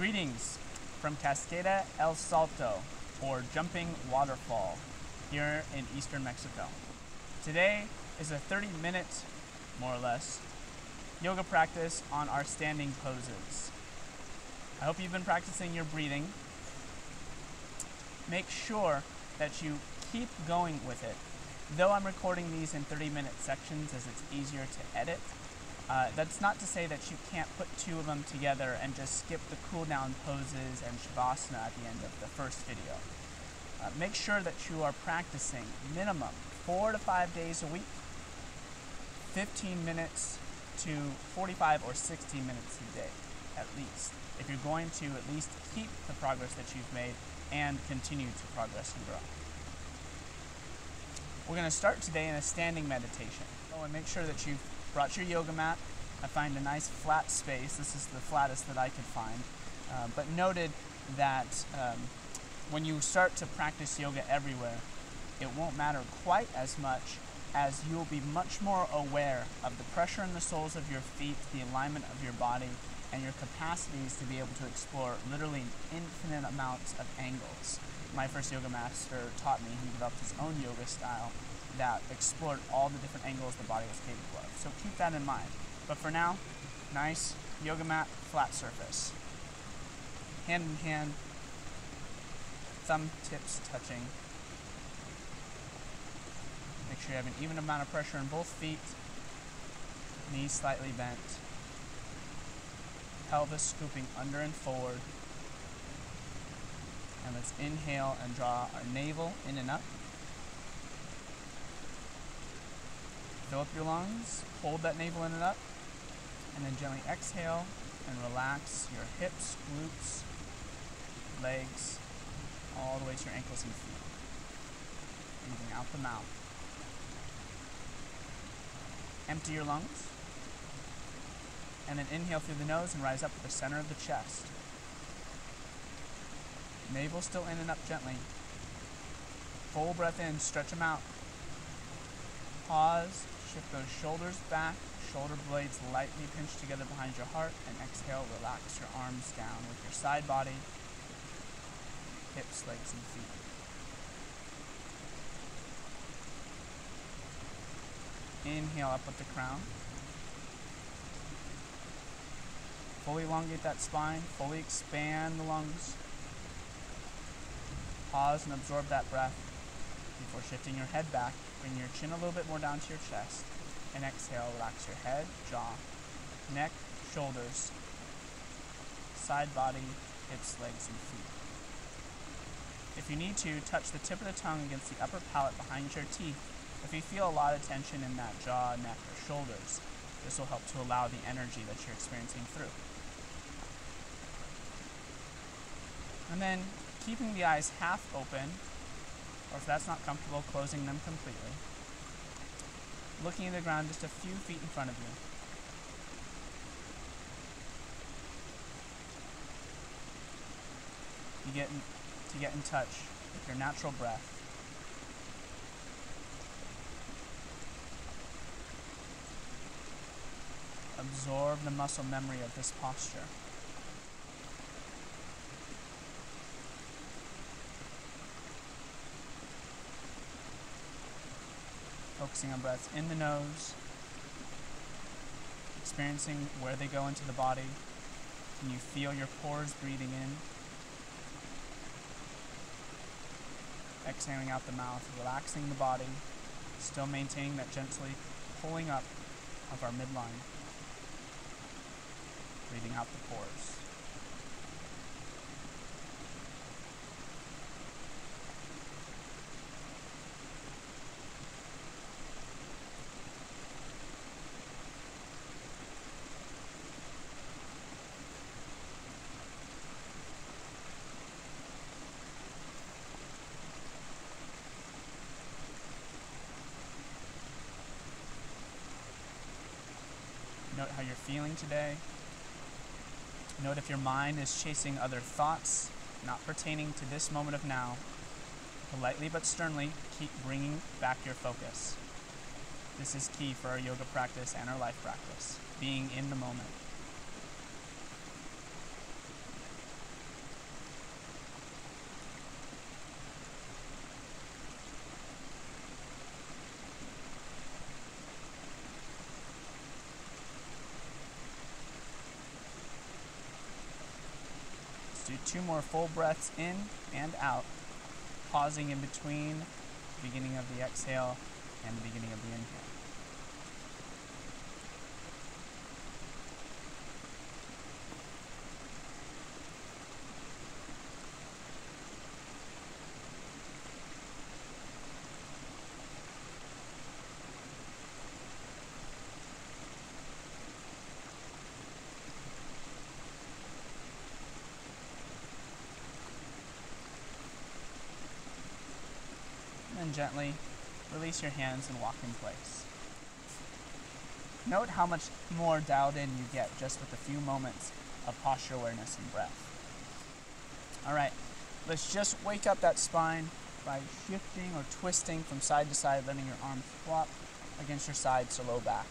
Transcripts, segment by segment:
Greetings from Cascada El Salto, or Jumping Waterfall, here in eastern Mexico. Today is a 30-minute, more or less, yoga practice on our standing poses. I hope you've been practicing your breathing. Make sure that you keep going with it. Though I'm recording these in 30-minute sections as it's easier to edit, that's not to say that you can't put two of them together and just skip the cool down poses and shavasana at the end of the first video. Make sure that you are practicing minimum 4 to 5 days a week, 15 minutes to 45 or 60 minutes a day at least, if you're going to at least keep the progress that you've made and continue to progress and grow. We're going to start today in a standing meditation. Oh, and make sure that you've brought your yoga mat. I find a nice flat space. This is the flattest that I could find. But noted that when you start to practice yoga everywhere, it won't matter quite as much, as you'll be much more aware of the pressure in the soles of your feet, the alignment of your body, and your capacities to be able to explore literally infinite amounts of angles. My first yoga master taught me, he developed his own yoga style that explored all the different angles the body was capable of. So keep that in mind. But for now, nice yoga mat, flat surface. Hand in hand, thumb tips touching. Make sure you have an even amount of pressure in both feet, knees slightly bent, pelvis scooping under and forward. And let's inhale and draw our navel in and up. Fill up your lungs, hold that navel in and up, and then gently exhale and relax your hips, glutes, legs, all the way to your ankles and feet. Breathing out the mouth. Empty your lungs, and then inhale through the nose and rise up to the center of the chest. Navel still in and up gently. Full breath in, stretch them out. Pause, shift those shoulders back, shoulder blades lightly pinched together behind your heart, and exhale, relax your arms down with your side body, hips, legs, and feet. Inhale up with the crown. Fully elongate that spine, fully expand the lungs. Pause and absorb that breath before shifting your head back. Bring your chin a little bit more down to your chest. And exhale, relax your head, jaw, neck, shoulders, side body, hips, legs, and feet. If you need to, touch the tip of the tongue against the upper palate behind your teeth if you feel a lot of tension in that jaw, neck, or shoulders. This will help to allow the energy that you're experiencing through. And then keeping the eyes half open, or if that's not comfortable, closing them completely. Looking at the ground just a few feet in front of you. To get in touch with your natural breath. Absorb the muscle memory of this posture. Focusing on breaths in the nose, experiencing where they go into the body. Can you feel your pores breathing in? Exhaling out the mouth, relaxing the body, still maintaining that gently pulling up of our midline. Breathing out the pores. Note how you're feeling today. Note if your mind is chasing other thoughts, not pertaining to this moment of now. Politely but sternly, keep bringing back your focus. This is key for our yoga practice and our life practice, being in the moment. Take 2 more full breaths in and out, pausing in between the beginning of the exhale and the beginning of the inhale. And gently release your hands and walk in place. Note how much more dialed in you get just with a few moments of posture awareness and breath. All right, let's just wake up that spine by shifting or twisting from side to side, letting your arms flop against your sides to low back.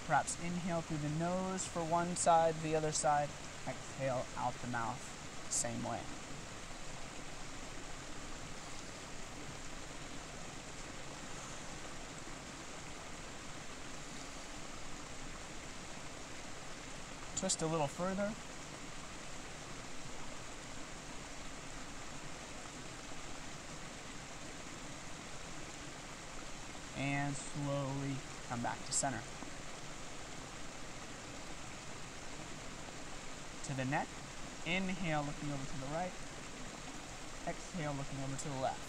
Perhaps inhale through the nose for one side, the other side. Exhale out the mouth, same way. Twist a little further. And slowly come back to center. To the neck. Inhale, looking over to the right. Exhale, looking over to the left.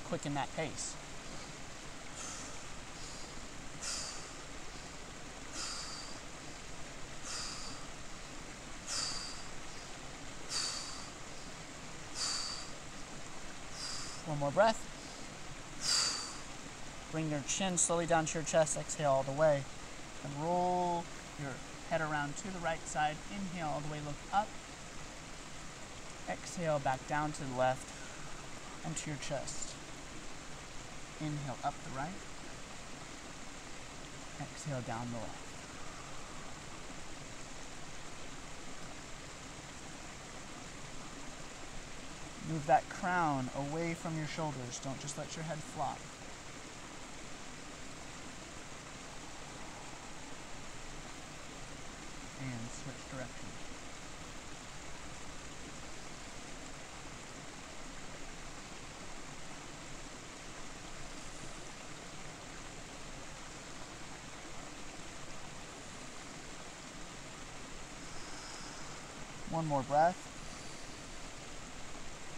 Quicken that pace. One more breath. Bring your chin slowly down to your chest. Exhale all the way. And roll your head around to the right side. Inhale all the way, look up. Exhale back down to the left and to your chest. Inhale up the right. Exhale down the left. Move that crown away from your shoulders. Don't just let your head flop. And switch direction. One more breath.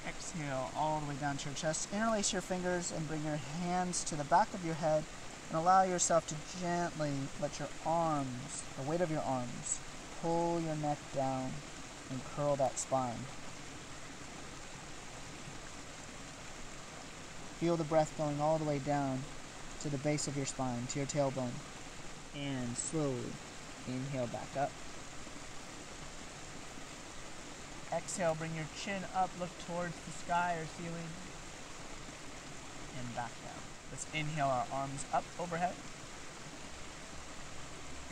Exhale all the way down to your chest. Interlace your fingers and bring your hands to the back of your head and allow yourself to gently let your arms, the weight of your arms, pull your neck down and curl that spine. Feel the breath going all the way down to the base of your spine, to your tailbone. And slowly inhale back up. Exhale, bring your chin up, look towards the sky or ceiling, and back down. Let's inhale our arms up overhead.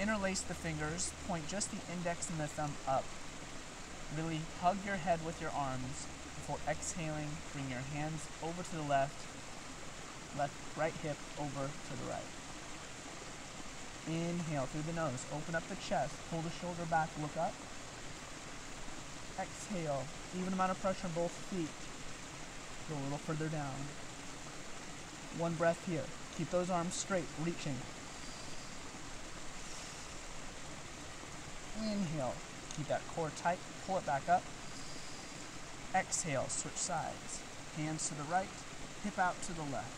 Interlace the fingers, point just the index and the thumb up. Really hug your head with your arms before exhaling. Bring your hands over to the left, right hip over to the right. Inhale through the nose, open up the chest, pull the shoulder back, look up. Exhale, even amount of pressure on both feet. Go a little further down. One breath here. Keep those arms straight, reaching. Inhale, keep that core tight, pull it back up. Exhale, switch sides. Hands to the right, hip out to the left.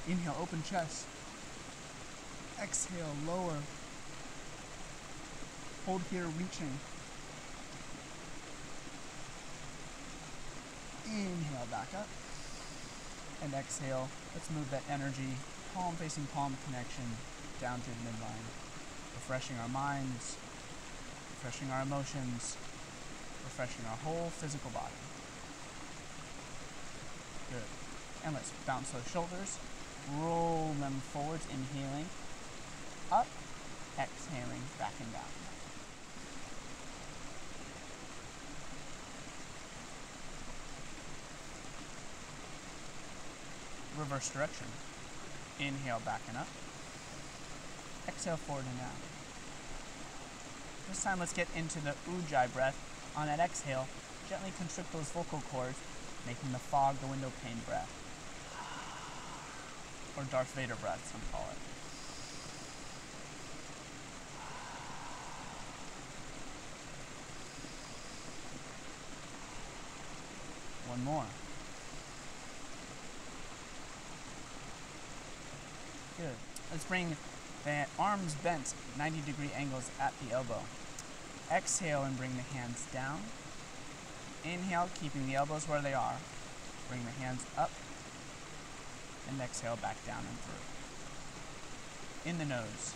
Inhale, open chest. Exhale, lower. Hold here, reaching. Inhale, back up. And exhale. Let's move that energy, palm facing palm connection down through the midline. Refreshing our minds, refreshing our emotions, refreshing our whole physical body. Good. And let's bounce those shoulders. Roll them forwards, inhaling. Up. Exhaling, back and down. reverse direction. Inhale, back and up. Exhale, forward and down. This time, let's get into the Ujjayi breath. On that exhale, gently constrict those vocal cords, making the fog the window pane breath. Or Darth Vader breath, some call it. One more. Good. Let's bring the arms bent 90-degree angles at the elbow. Exhale and bring the hands down. Inhale, keeping the elbows where they are. Bring the hands up. And exhale, back down and through. In the nose.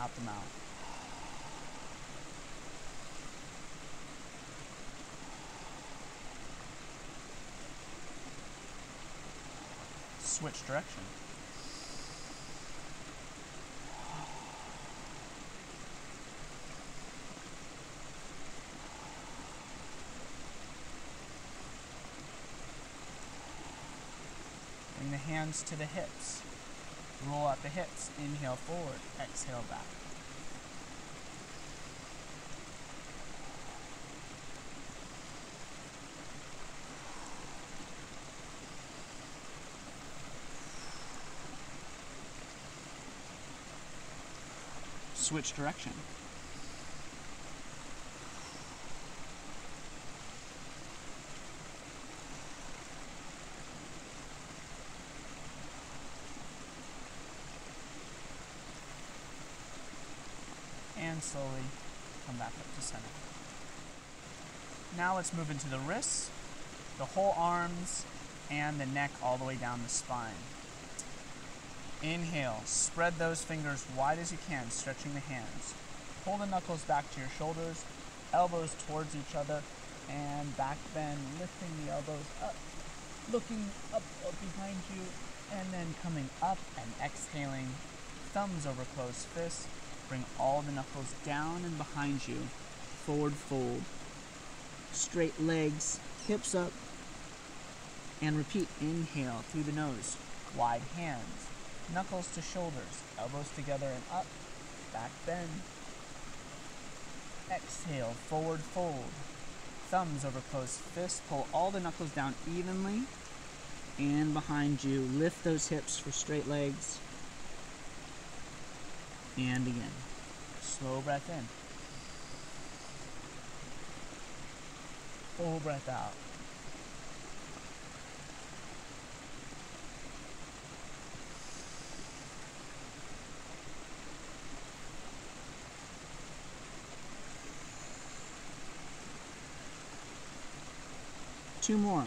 Out the mouth. Switch direction. Bring the hands to the hips. Roll out the hips. Inhale forward. Exhale back. Switch direction. And slowly come back up to center. Now let's move into the wrists, the whole arms, and the neck all the way down the spine. Inhale, spread those fingers wide as you can, stretching the hands. Pull the knuckles back to your shoulders, elbows towards each other, and back bend, lifting the elbows up, looking up behind you, and then coming up and exhaling, thumbs over closed fists. Bring all the knuckles down and behind you, forward fold, straight legs, hips up, and repeat. Inhale through the nose, wide hands, knuckles to shoulders, elbows together and up, back bend. Exhale, forward fold, thumbs over closed fists, pull all the knuckles down evenly and behind you. Lift those hips for straight legs. And again, slow breath in. Full breath out. Two more.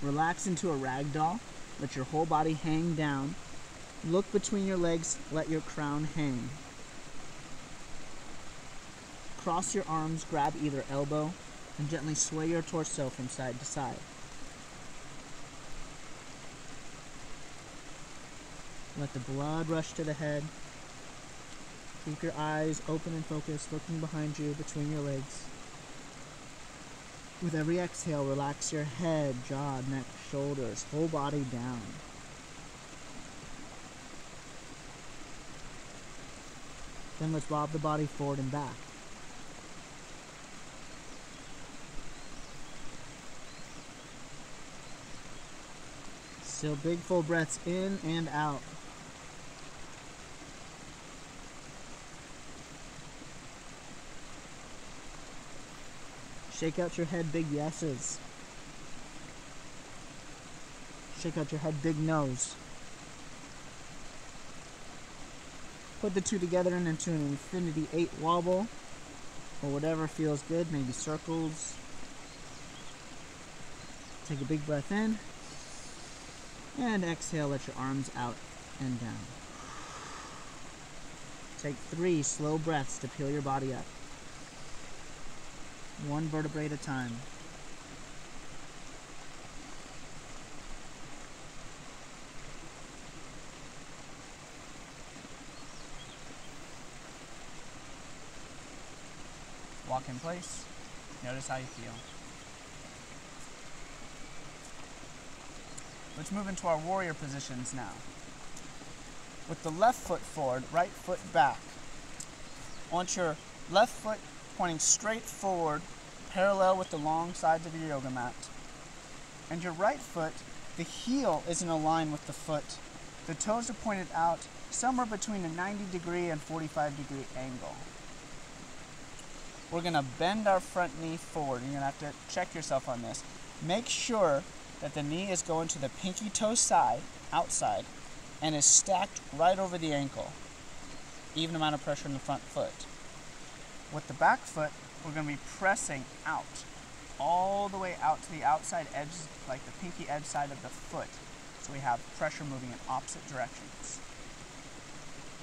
Relax into a rag doll. Let your whole body hang down. Look between your legs. Let your crown hang. Cross your arms, grab either elbow, and gently sway your torso from side to side. Let the blood rush to the head. Keep your eyes open and focused, looking behind you between your legs. With every exhale, relax your head, jaw, neck, shoulders, whole body down. Then let's bob the body forward and back. Still big full breaths in and out. Shake out your head, big yeses. Shake out your head, big no's. Put the two together and into an infinity 8 wobble, or whatever feels good, maybe circles. Take a big breath in, and exhale, let your arms out and down. Take 3 slow breaths to peel your body up. One vertebrae at a time. lock in place. Notice how you feel. Let's move into our warrior positions now. With the left foot forward, right foot back. I want your left foot pointing straight forward, parallel with the long sides of your yoga mat. And your right foot, the heel is in a line with the foot. The toes are pointed out somewhere between a 90-degree and 45-degree angle. We're going to bend our front knee forward. You're going to have to check yourself on this. Make sure that the knee is going to the pinky toe side, outside, and is stacked right over the ankle. Even amount of pressure in the front foot. With the back foot, we're going to be pressing out, all the way out to the outside edge, like the pinky edge side of the foot. So we have pressure moving in opposite directions.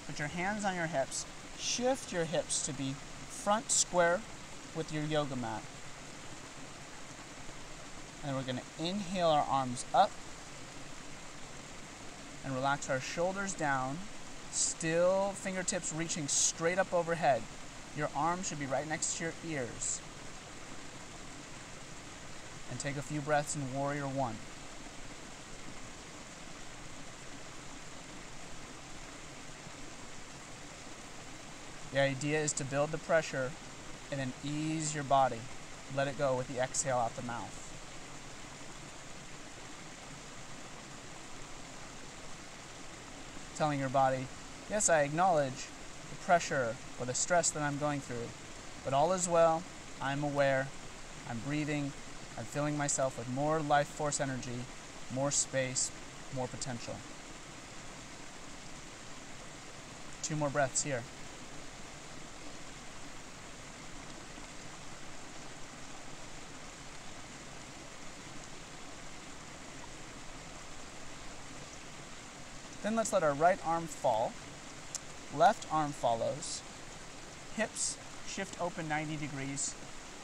Put your hands on your hips. Shift your hips to be front square with your yoga mat. And we're going to inhale our arms up and relax our shoulders down. Still fingertips reaching straight up overhead. Your arms should be right next to your ears. And take a few breaths in Warrior One. The idea is to build the pressure and then ease your body. Let it go with the exhale out the mouth. Telling your body, yes, I acknowledge the pressure or the stress that I'm going through, but all is well. I'm aware, I'm breathing, I'm filling myself with more life force energy, more space, more potential. 2 more breaths here. Then let's let our right arm fall. Left arm follows. Hips shift open 90 degrees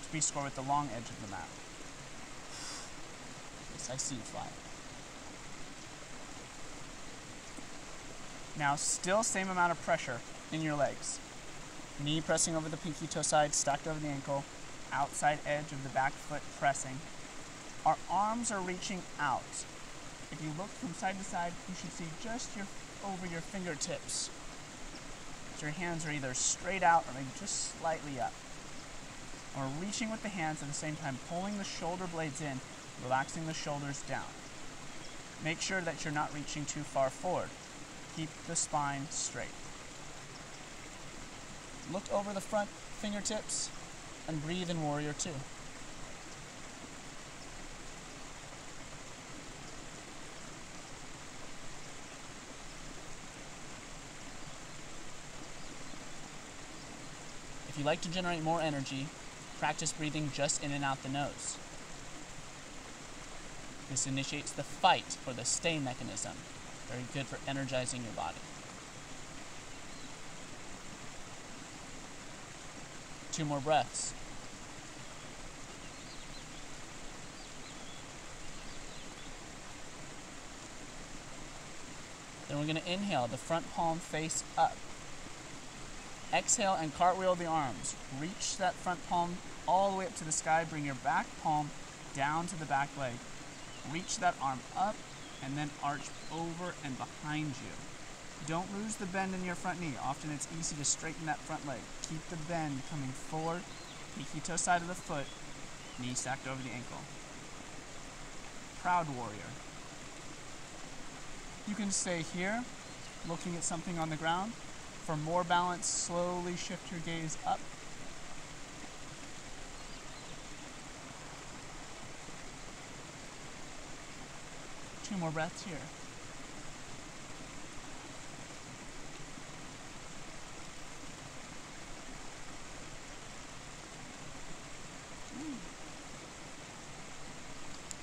to be square with the long edge of the mat. Yes, I see you fly. Now still same amount of pressure in your legs. Knee pressing over the pinky toe side, stacked over the ankle. Outside edge of the back foot pressing. Our arms are reaching out. If you look from side to side, you should see just over your fingertips. So your hands are either straight out or maybe just slightly up. And we're reaching with the hands at the same time, pulling the shoulder blades in, relaxing the shoulders down. Make sure that you're not reaching too far forward. Keep the spine straight. Look over the front fingertips and breathe in Warrior Two. If you like to generate more energy, practice breathing just in and out the nose. This initiates the fight or the stay mechanism. Very good for energizing your body. 2 more breaths. Then we're going to inhale, the front palm face up. Exhale and cartwheel the arms. Reach that front palm all the way up to the sky. Bring your back palm down to the back leg. Reach that arm up and then arch over and behind you. Don't lose the bend in your front knee. Often it's easy to straighten that front leg. Keep the bend coming forward. Pinky toe side of the foot. Knee stacked over the ankle. Proud Warrior. You can stay here, looking at something on the ground. For more balance, slowly shift your gaze up. Two more breaths here.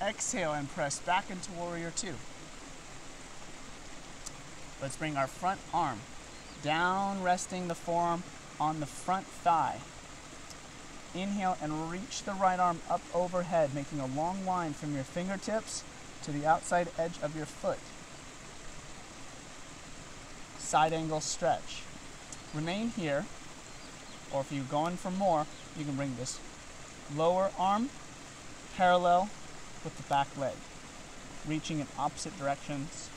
Exhale and press back into Warrior Two. Let's bring our front arm down, resting the forearm on the front thigh. Inhale and reach the right arm up overhead, making a long line from your fingertips to the outside edge of your foot. Side angle stretch. Remain here. Or if you're going for more, you can bring this lower arm parallel with the back leg, reaching in opposite directions.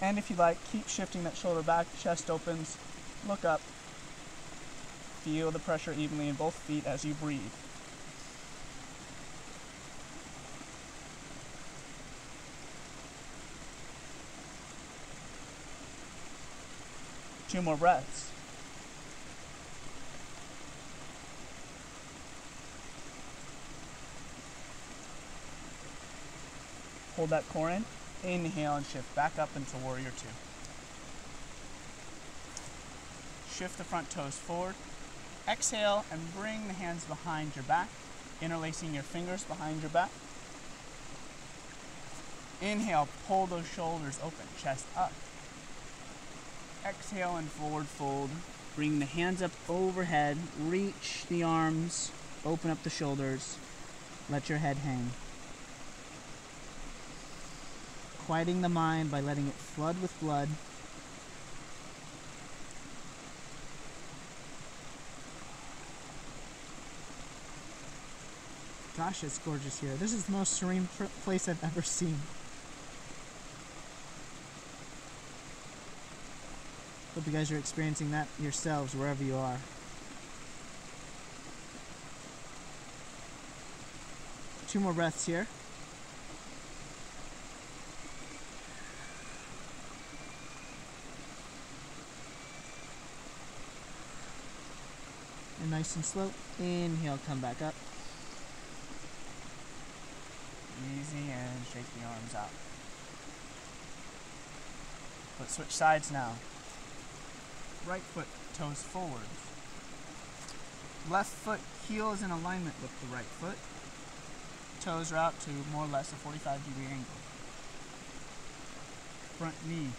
And if you like, keep shifting that shoulder back, chest opens, look up, feel the pressure evenly in both feet as you breathe. Two more breaths. Hold that core in. Inhale and shift back up into Warrior Two. Shift the front toes forward. Exhale and bring the hands behind your back, interlacing your fingers behind your back. Inhale, pull those shoulders open, chest up. Exhale and forward fold. Bring the hands up overhead, reach the arms, open up the shoulders, let your head hang. Quieting the mind by letting it flood with blood. Gosh, it's gorgeous here. This is the most serene place I've ever seen. Hope you guys are experiencing that yourselves wherever you are. Two more breaths here. And nice and slow. Inhale, come back up. Easy, and shake the arms out. Let's switch sides now. Right foot, toes forward. Left foot, heel is in alignment with the right foot. Toes are out to more or less a 45-degree angle. Front knee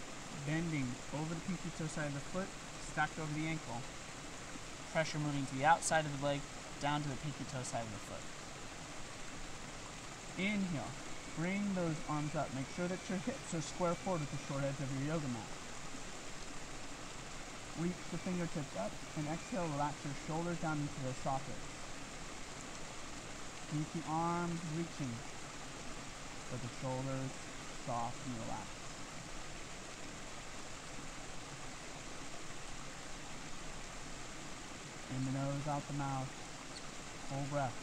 bending over the pinky toe side of the foot, stacked over the ankle. Pressure moving to the outside of the leg, down to the pinky toe side of the foot. Inhale, bring those arms up. Make sure that your hips are square forward with the short edge of your yoga mat. Reach the fingertips up, and exhale, relax your shoulders down into their sockets. Keep the arms reaching, but the shoulders soft and relaxed. In the nose, out the mouth. Full breath.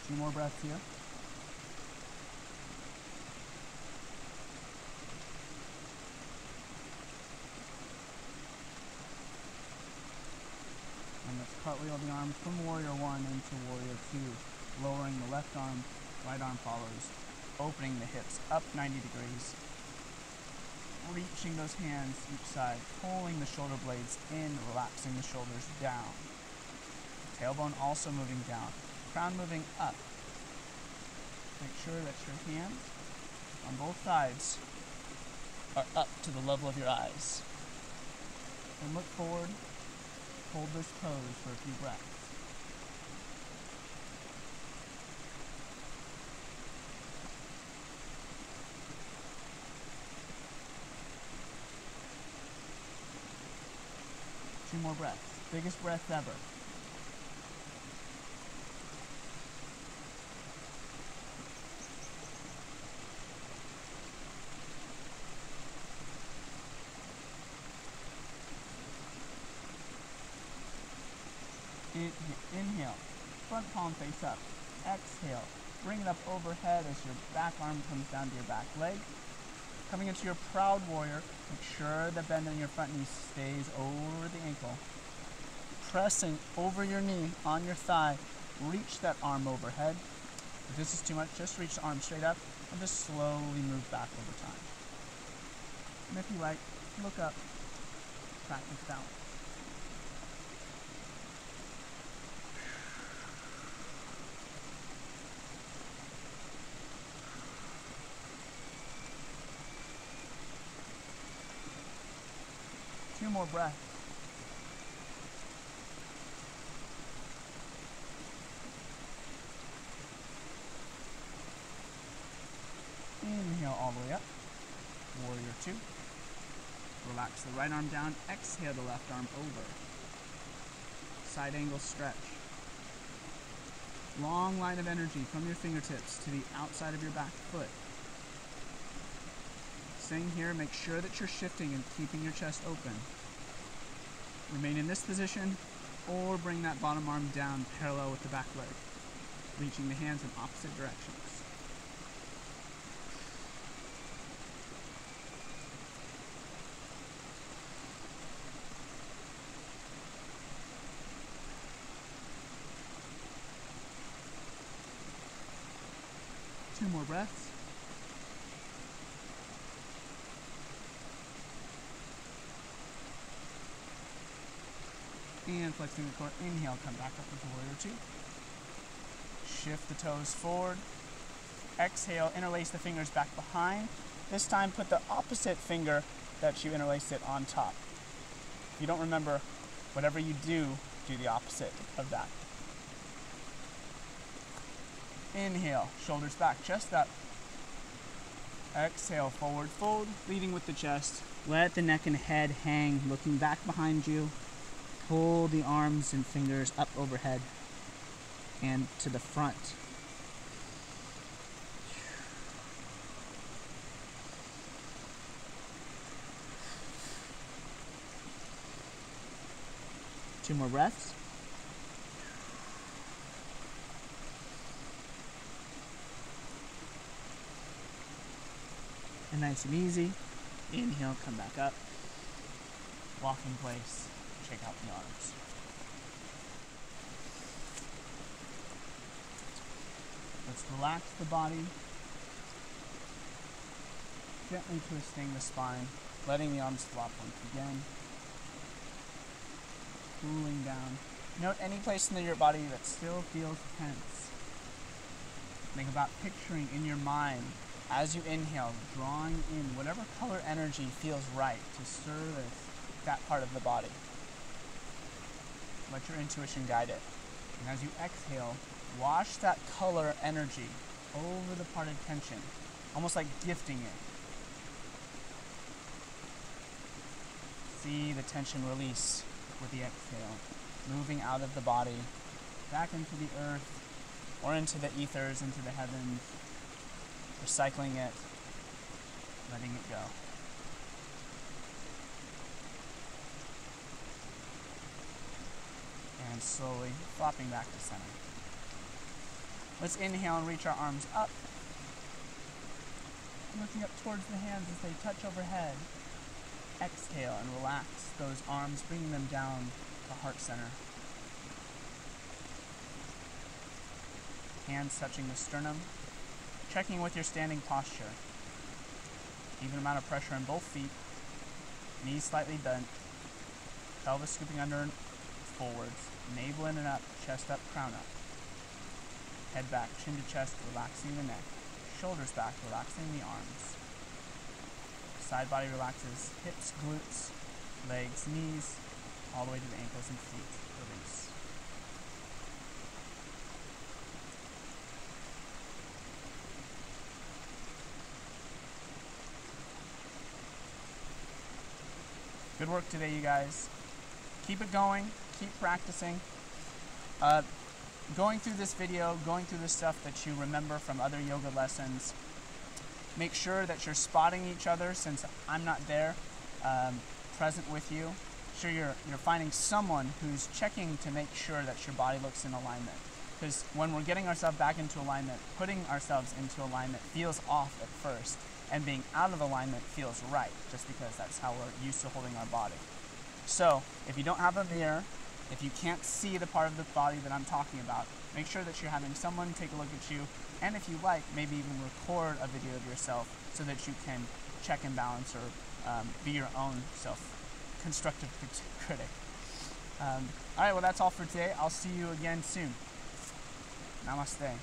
Two more breaths here. And let's cartwheel the arms from Warrior One into Warrior Two, lowering the left arm, right arm follows. Opening the hips up 90 degrees, reaching those hands each side, pulling the shoulder blades in, relaxing the shoulders down. Tailbone also moving down, crown moving up. Make sure that your hands on both sides are up to the level of your eyes. And look forward, hold those pose for a few breaths. Two more breaths. Biggest breath ever. Inhale. Front palm face up. Exhale. Bring it up overhead as your back arm comes down to your back leg. Coming into your proud warrior, make sure the bend in your front knee stays over the ankle. Pressing over your knee on your thigh, reach that arm overhead. If this is too much, just reach the arm straight up and just slowly move back over time. And if you like, look up, practice balance. Two more breaths. Relax the right arm down, exhale the left arm over. Side angle stretch. Long line of energy from your fingertips to the outside of your back foot. Staying here, make sure that you're shifting and keeping your chest open. Remain in this position, or bring that bottom arm down parallel with the back leg, reaching the hands in opposite directions. Two more breaths. And flexing the core. Inhale, come back up into warrior two. Shift the toes forward. Exhale, interlace the fingers back behind. This time put the opposite finger that you interlaced it on top. If you don't remember, whatever you do the opposite of that. Inhale, shoulders back, chest up. Exhale, forward fold, leading with the chest. Let the neck and head hang, looking back behind you. Pull the arms and fingers up overhead and to the front. Two more breaths. And nice and easy. Inhale, come back up. Walk in place. Check out the arms. Let's relax the body. Gently twisting the spine, letting the arms flop once again. Cooling down. Note any place in your body that still feels tense. Think about picturing in your mind as you inhale, drawing in whatever color energy feels right to service that part of the body. Let your intuition guide it. And as you exhale, wash that color energy over the part of tension, almost like gifting it. See the tension release with the exhale, moving out of the body, back into the earth, or into the ethers, into the heavens, recycling it, letting it go. And slowly flopping back to center. Let's inhale and reach our arms up. Looking up towards the hands as they touch overhead. Exhale and relax those arms, bringing them down to heart center. Hands touching the sternum. Checking with your standing posture. Even amount of pressure on both feet. Knees slightly bent. Pelvis scooping under and forwards. Navel in and up, chest up, crown up. Head back, chin to chest, relaxing the neck. Shoulders back, relaxing the arms. Side body relaxes, hips, glutes, legs, knees, all the way to the ankles and feet. Release. Good work today, you guys. Keep it going, keep practicing. Going through this video, going through the stuff that you remember from other yoga lessons, make sure that you're spotting each other since I'm not there, present with you. Sure you're finding someone who's checking to make sure that your body looks in alignment. Because when we're getting ourselves back into alignment, putting ourselves into alignment feels off at first, and being out of alignment feels right, just because that's how we're used to holding our body. So, if you don't have a mirror, if you can't see the part of the body that I'm talking about, make sure that you're having someone take a look at you, and if you like, maybe even record a video of yourself so that you can check and balance or be your own self-constructive critic. All right, well, that's all for today. I'll see you again soon. Namaste.